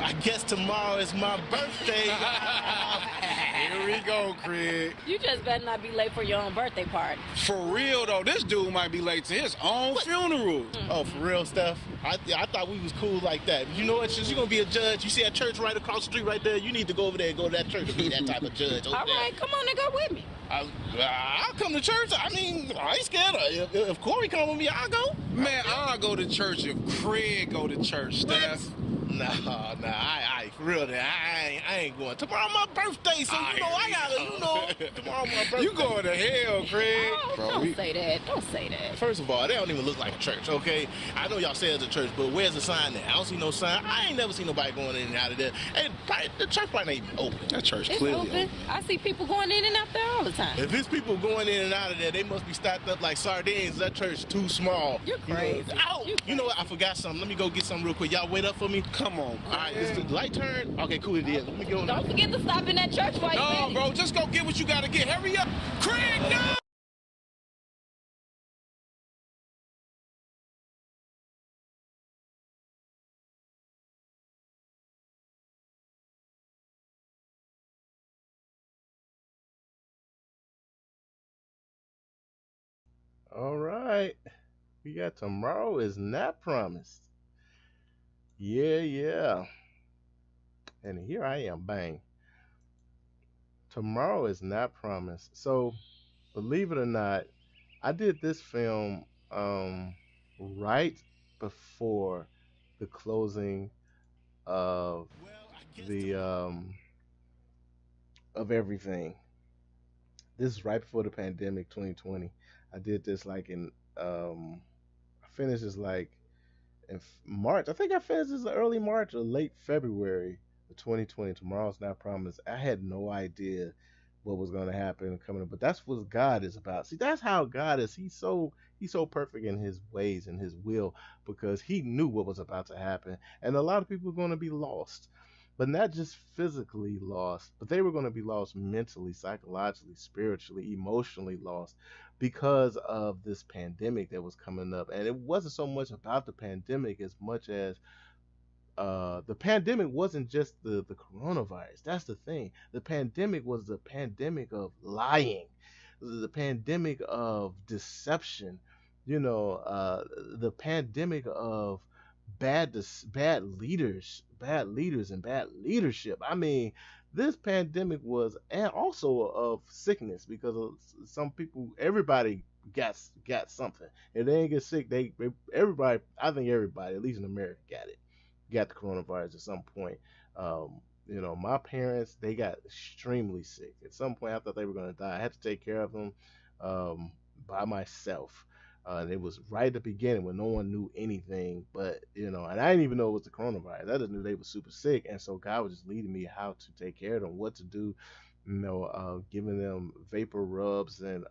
I guess tomorrow is my birthday. Here we go, Craig. You just better not be late for your own birthday party. For real, though, this dude might be late to his own funeral. Oh, for real, Steph? I thought we was cool like that. You know what? Since you're going to be a judge, you see a church right across the street right there, you need to go over there and go to that church to be that type of judge. All right, come on and go with me. I'll come to church. I mean, I ain't scared. If Corey come with me, I'll go. Man, I'll go to church if Craig go to church, Steph. Nah, I for real, I ain't going. Tomorrow my birthday, so you know I gotta, tomorrow my birthday. You going to hell, Craig. Oh, don't say that. Don't say that. First of all, they don't even look like a church, okay? I know y'all say it's a church, but where's the sign there? I don't see no sign. I ain't never seen nobody going in and out of there. And the church probably ain't even open. That church It's clearly open. I see people going in and out there all the time. If it's people going in and out of there, they must be stacked up like sardines. That church too small. You're crazy. You know what? I forgot something. Let me go get something real quick. Y'all wait up for me. Come on, All right, is the light turned? Okay, cool. It is. Let me go. Don't forget to stop in that church while you're No, at it. bro, just go get what you gotta get. Hurry up. Craig, no! All right. We got tomorrow is not promised. Yeah. And here I am, bang. Tomorrow is not promised. So, believe it or not, I did this film right before the closing of the of everything. This is right before the pandemic, 2020. I did this like in I finished this like in March. I think I finished this early March or late February of 2020. Tomorrow's not promised. I had no idea what was going to happen coming up, but that's what God is about. See, that's how God is. He's so perfect in his ways and his will because he knew what was about to happen, and a lot of people are going to be lost. But not just physically lost, but they were going to be lost mentally, psychologically, spiritually, emotionally lost because of this pandemic that was coming up. And it wasn't so much about the pandemic as much as the pandemic wasn't just the coronavirus. That's the thing. The pandemic was the pandemic of lying, the pandemic of deception, the pandemic of bad leaders and bad leadership. I mean, this pandemic was, and also of sickness because of some people, everybody got something. If they didn't get sick, everybody, I think everybody, at least in America, got the coronavirus at some point. My parents, they got extremely sick. At some point, I thought they were going to die. I had to take care of them by myself. And it was right at the beginning when no one knew anything, but and I didn't even know it was the coronavirus. I just knew they were super sick, and so God was just leading me how to take care of them, what to do, giving them vapor rubs and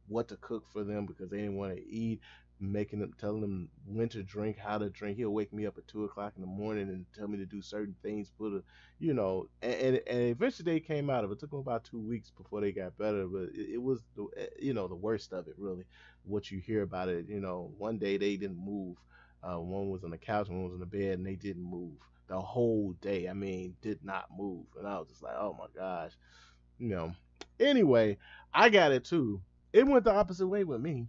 what to cook for them because they didn't want to eat, telling them when to drink, how to drink. He'll wake me up at 2 o'clock in the morning and tell me to do certain things, and eventually they came out of it. It took them about 2 weeks before they got better, but it was the worst of it really. What you hear about it, one day they didn't move. One was on the couch, one was on the bed, and they didn't move the whole day. I mean, did not move, and I was just like, oh my gosh, you know. Anyway, I got it too. It went the opposite way with me.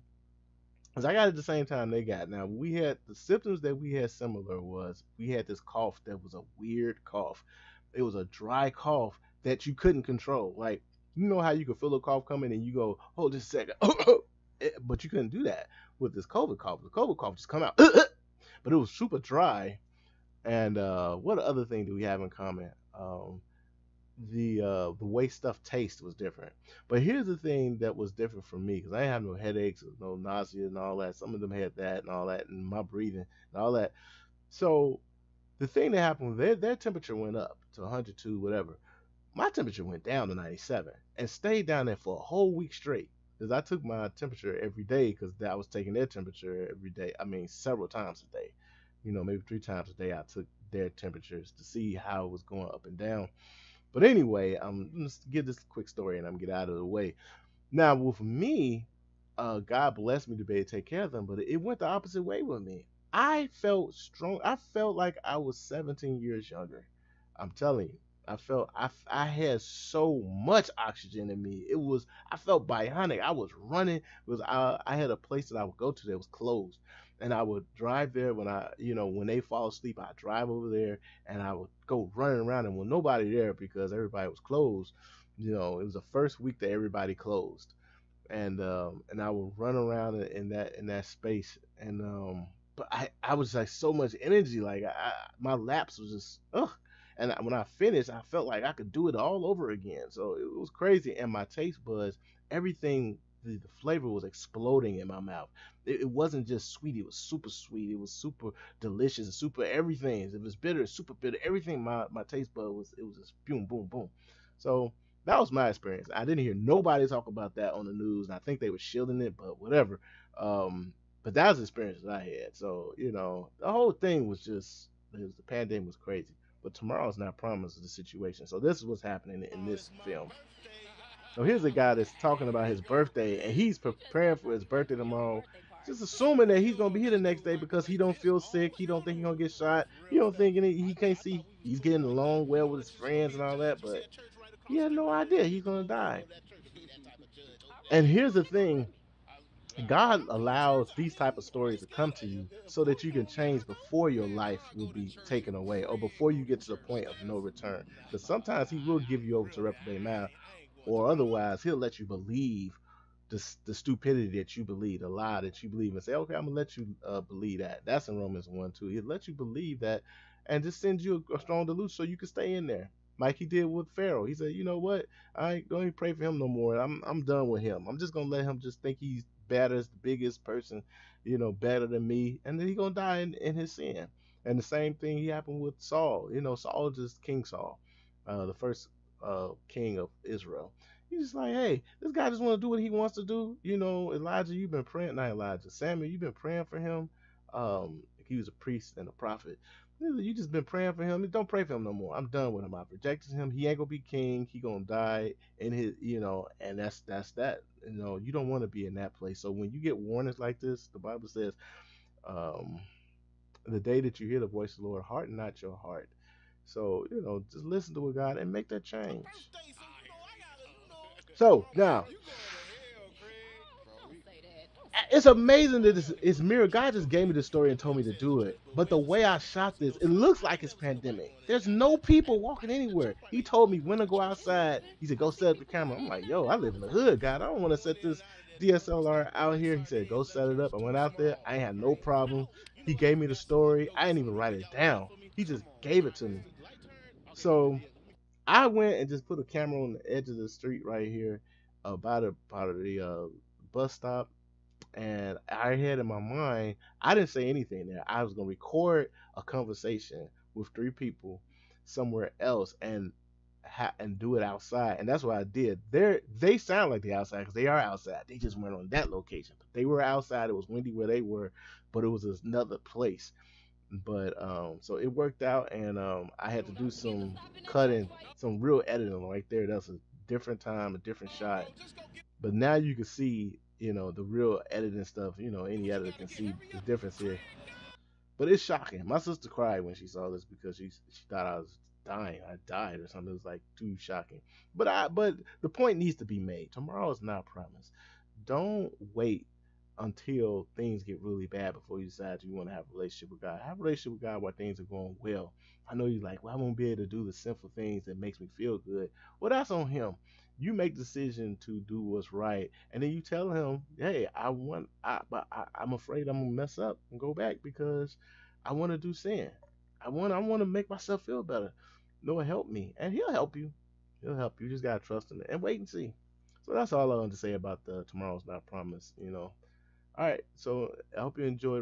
Cause I got it at the same time they got. Now we had the symptoms that we had similar was we had this cough that was a weird cough. It was a dry cough that you couldn't control. Like how you could feel a cough coming and you go, hold just a second, but you couldn't do that with this COVID cough. The COVID cough just come out, but it was super dry. And what other thing do we have in common? The way stuff tastes was different. But here's the thing that was different for me because I didn't have no headaches, no nausea and all that. Some of them had that and all that, and my breathing and all that. So the thing that happened, their temperature went up to 102, whatever. My temperature went down to 97 and stayed down there for a whole week straight. Because I took my temperature every day because I was taking their temperature every day. I mean, several times a day. Maybe 3 times a day I took their temperatures to see how it was going up and down. But anyway, let's give this quick story and I'm get out of the way. Now, with me, God blessed me to be able to take care of them, but it went the opposite way with me. I felt strong. I felt like I was 17 years younger. I'm telling you, I had so much oxygen in me. I felt bionic. I was running. I had a place that I would go to that was closed, and I would drive there when they fall asleep. I drive over there and I would go running around and with nobody there because everybody was closed. It was the first week that everybody closed, and I would run around in that space, but I was like so much energy, like my laps was just ugh, and when I finished, I felt like I could do it all over again. So it was crazy, and my taste buds, everything, the flavor was exploding in my mouth. It wasn't just sweet; it was super sweet. It was super delicious and super everything. If it was bitter, super bitter. Everything my taste bud was, it was just boom, boom, boom. So that was my experience. I didn't hear nobody talk about that on the news, and I think they were shielding it, but whatever. Um, but that was the experience that I had. So the whole thing was just the pandemic was crazy. But tomorrow's not promised of the situation. So this is what's happening in this film. So here's a guy that's talking about his birthday, and he's preparing for his birthday tomorrow, just assuming that he's gonna be here the next day because he don't feel sick, he don't think he's gonna get shot, he don't think he can't see he's getting along well with his friends and all that, but he had no idea he's gonna die. And here's the thing: God allows these type of stories to come to you so that you can change before your life will be taken away or before you get to the point of no return. Because sometimes He will give you over to reprobate mind, or otherwise He'll let you believe the stupidity that you believe, the lie that you believe, and say, okay, I'm gonna let you believe that. That's in Romans 1:2. He'll let you believe that, and just send you a strong delusion so you can stay in there. Like He did with Pharaoh. He said, you know what? I ain't don't even pray for him no more. I'm done with him. I'm just gonna let him just think he's better, the biggest person, better than me, and then he gonna die in his sin. And the same thing he happened with Saul. Saul is just King Saul, the first king of Israel. He's just like, hey, this guy just want to do what he wants to do. Elijah, you've been praying, not Elijah, Samuel, you've been praying for him. He was a priest and a prophet. You just been praying for him. Don't pray for him no more. I'm done with him. I've rejected him. He ain't gonna be king. He gonna die in and that's that. You don't want to be in that place. So when you get warnings like this, the Bible says, um, the day that you hear the voice of the Lord, harden not your heart. So just listen to God and make that change. So now Don't say that. Don't say it's that. amazing that it's mirror. God just gave me the story and told me to do it. But the way I shot this, it looks like it's pandemic. There's no people walking anywhere. He told me when to go outside. He said, go set up the camera. I'm like, yo, I live in the hood, God. I don't want to set this DSLR out here. He said, go set it up. I went out there. I ain't had no problem. He gave me the story. I didn't even write it down. He just gave it to me. So I went and just put a camera on the edge of the street right here, about the bus stop, and I had in my mind, I didn't say anything there. I was gonna record a conversation with three people somewhere else and do it outside, and that's what I did. They sound like they outside because they are outside. They just weren't on that location, but they were outside. It was windy where they were, but it was another place. But so it worked out, and I had to do some cutting, some real editing right there. That's a different time, a different shot. But now you can see, the real editing stuff. Any editor can see the difference here. But it's shocking. My sister cried when she saw this because she thought I was dying. I died or something. It was like too shocking. But the point needs to be made. Tomorrow is not promised. Don't wait until things get really bad before you decide you want to have a relationship with God. Have a relationship with God while things are going well. I know you're like, well, I won't be able to do the simple things that makes me feel good. Well, that's on him. You make the decision to do what's right, and then you tell him, hey, I'm afraid I'm gonna mess up and go back because I want to do sin. I want to make myself feel better. Lord, help me, and He'll help you. He'll help you. You just gotta trust Him and wait and see. So that's all I want to say about the tomorrow's not promised. All right, so I hope you enjoyed